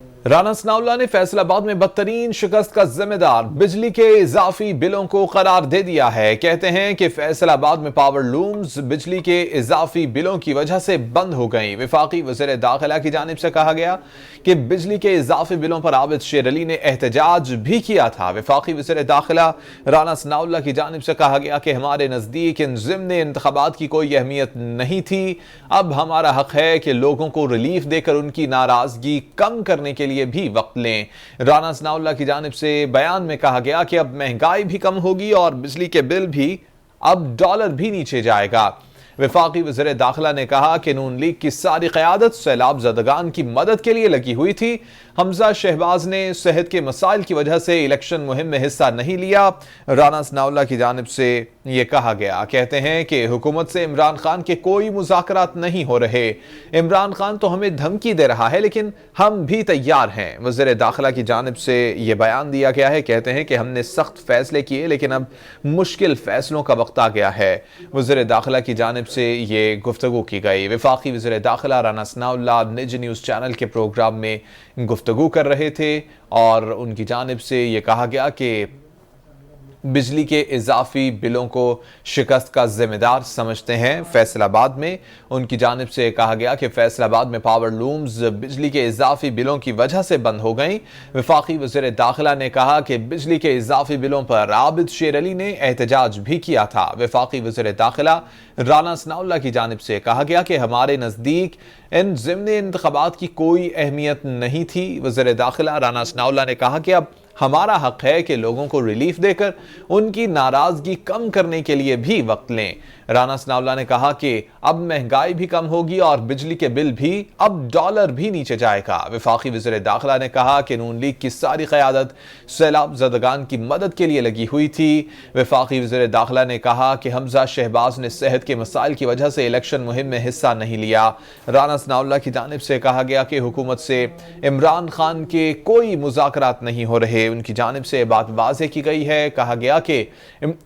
رانا ثناءاللہ نے فیصل آباد میں بدترین شکست کا ذمہ دار بجلی کے اضافی بلوں کو قرار دے دیا ہے۔ کہتے ہیں کہ فیصل آباد میں پاور لومز بجلی کے اضافی بلوں کی وجہ سے بند ہو گئیں۔ وفاقی وزیر داخلہ کی جانب سے کہا گیا کہ بجلی کے اضافی بلوں پر عابد شیر علی نے احتجاج بھی کیا تھا۔ وفاقی وزیر داخلہ رانا ثناءاللہ کی جانب سے کہا گیا کہ ہمارے نزدیک ان ضمن انتخابات کی کوئی اہمیت نہیں تھی۔ اب ہمارا حق ہے کہ لوگوں کو ریلیف دے کر ان کی ناراضگی کم کرنے کے لیے بھی وقت لیں۔ رانا ثناءاللہ کی جانب سے بیان میں کہا گیا کہ اب مہنگائی بھی کم ہوگی اور بجلی کے بل بھی اب ڈالر بھی نیچے جائے گا۔ وفاقی وزیر داخلہ نے کہا کہ نون لیگ کی ساری قیادت سیلاب زدگان کی مدد کے لیے لگی ہوئی تھی۔ حمزہ شہباز نے صحت کے مسائل کی وجہ سے الیکشن مہم میں حصہ نہیں لیا۔ رانا ثناءاللہ کی جانب سے یہ کہا گیا، کہتے ہیں کہ حکومت سے عمران خان کے کوئی مذاکرات نہیں ہو رہے۔ عمران خان تو ہمیں دھمکی دے رہا ہے لیکن ہم بھی تیار ہیں۔ وزیر داخلہ کی جانب سے یہ بیان دیا گیا ہے، کہتے ہیں کہ ہم نے سخت فیصلے کیے لیکن اب مشکل فیصلوں کا وقت آ گیا ہے۔ وزیر داخلہ کی جانب سے یہ گفتگو کی گئی۔ وفاقی وزیر داخلہ رانا ثناءاللہ نج نیوز چینل کے پروگرام میں گفتگو کر رہے تھے اور ان کی جانب سے یہ کہا گیا کہ بجلی کے اضافی بلوں کو شکست کا ذمہ دار سمجھتے ہیں۔ فیصل آباد میں ان کی جانب سے کہا گیا کہ فیصل آباد میں پاور لومز بجلی کے اضافی بلوں کی وجہ سے بند ہو گئیں۔ وفاقی وزیر داخلہ نے کہا کہ بجلی کے اضافی بلوں پر عابد شیر علی نے احتجاج بھی کیا تھا۔ وفاقی وزیر داخلہ رانا ثناءاللہ کی جانب سے کہا گیا کہ ہمارے نزدیک ان ضمن انتخابات کی کوئی اہمیت نہیں تھی۔ وزیر داخلہ رانا ثناءاللہ نے کہا کہ اب ہمارا حق ہے کہ لوگوں کو ریلیف دے کر ان کی ناراضگی کم کرنے کے لیے بھی وقت لیں۔ رانا ثناءاللہ نے کہا کہ اب مہنگائی بھی کم ہوگی اور بجلی کے بل بھی اب ڈالر بھی نیچے جائے گا۔ وفاقی وزیر داخلہ نے کہا کہ نون لیگ کی ساری قیادت سیلاب زدگان کی مدد کے لیے لگی ہوئی تھی۔ وفاقی وزیر داخلہ نے کہا کہ حمزہ شہباز نے صحت کے مسائل کی وجہ سے الیکشن مہم میں حصہ نہیں لیا۔ رانا ثناءاللہ کی جانب سے کہا گیا کہ حکومت سے عمران خان کے کوئی مذاکرات نہیں ہو رہے۔ ان کی جانب سے بات واضح کی گئی ہے، کہا گیا کہ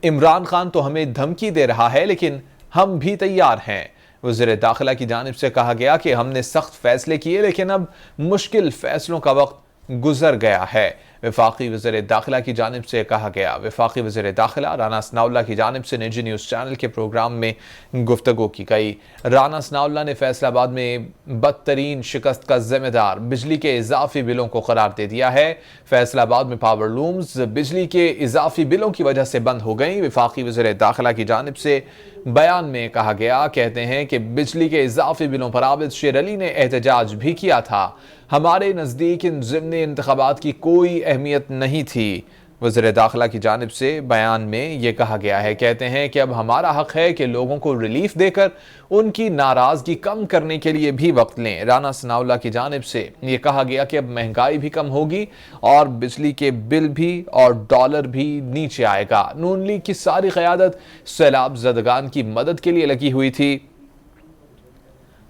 عمران خان تو ہمیں دھمکی دے رہا ہے لیکن ہم بھی تیار ہیں۔ وزیر داخلہ کی جانب سے کہا گیا کہ ہم نے سخت فیصلے کیے لیکن اب مشکل فیصلوں کا وقت گزر گیا ہے۔ وفاقی وزیر داخلہ کی جانب سے کہا گیا۔ وفاقی وزیر داخلہ رانا ثناءاللہ کی جانب سے نج نیوز چینل کے پروگرام میں گفتگو کی گئی۔ رانا ثناءاللہ نے فیصل آباد میں بدترین شکست کا ذمہ دار بجلی کے اضافی بلوں کو قرار دے دیا ہے۔ فیصل آباد میں پاور لومز بجلی کے اضافی بلوں کی وجہ سے بند ہو گئیں۔ وفاقی وزیر داخلہ کی جانب سے بیان میں کہا گیا، کہتے ہیں کہ بجلی کے اضافی بلوں پر عابد شیر علی نے احتجاج بھی کیا تھا۔ ہمارے نزدیک ان ضمن انتخابات کی کوئی اہمیت نہیں تھی۔ وزیر داخلہ کی جانب سے بیان میں یہ کہا گیا ہے، کہتے ہیں کہ اب ہمارا حق ہے کہ لوگوں کو ریلیف دے کر ان کی ناراضگی کم کرنے کے لیے بھی وقت لیں۔ رانا ثناءاللہ کی جانب سے یہ کہا گیا کہ اب مہنگائی بھی کم ہوگی اور بجلی کے بل بھی اور ڈالر بھی نیچے آئے گا۔ نون لیگ کی ساری قیادت سیلاب زدگان کی مدد کے لیے لگی ہوئی تھی۔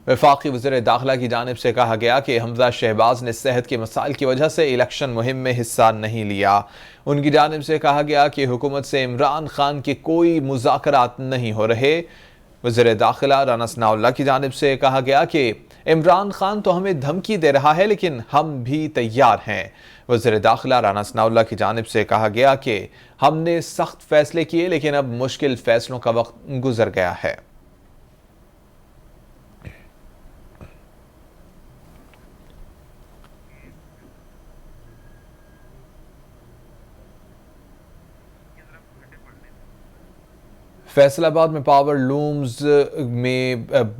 وفاقی وزیر داخلہ کی جانب سے کہا گیا کہ حمزہ شہباز نے صحت کے مسائل کی وجہ سے الیکشن مہم میں حصہ نہیں لیا۔ ان کی جانب سے کہا گیا کہ حکومت سے عمران خان کے کوئی مذاکرات نہیں ہو رہے۔ وزیر داخلہ رانا ثناءاللہ کی جانب سے کہا گیا کہ عمران خان تو ہمیں دھمکی دے رہا ہے لیکن ہم بھی تیار ہیں۔ وزیر داخلہ رانا ثناءاللہ کی جانب سے کہا گیا کہ ہم نے سخت فیصلے کیے لیکن اب مشکل فیصلوں کا وقت گزر گیا ہے۔ فیصل آباد میں پاور لومز میں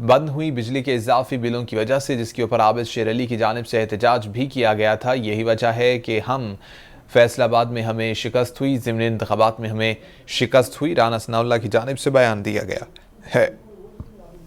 بند ہوئی بجلی کے اضافی بلوں کی وجہ سے، جس کے اوپر عابد شیر علی کی جانب سے احتجاج بھی کیا گیا تھا، یہی وجہ ہے کہ فیصل آباد میں ہمیں شکست ہوئی، ضمن انتخابات میں ہمیں شکست ہوئی، رانا ثناءاللہ کی جانب سے بیان دیا گیا ہے۔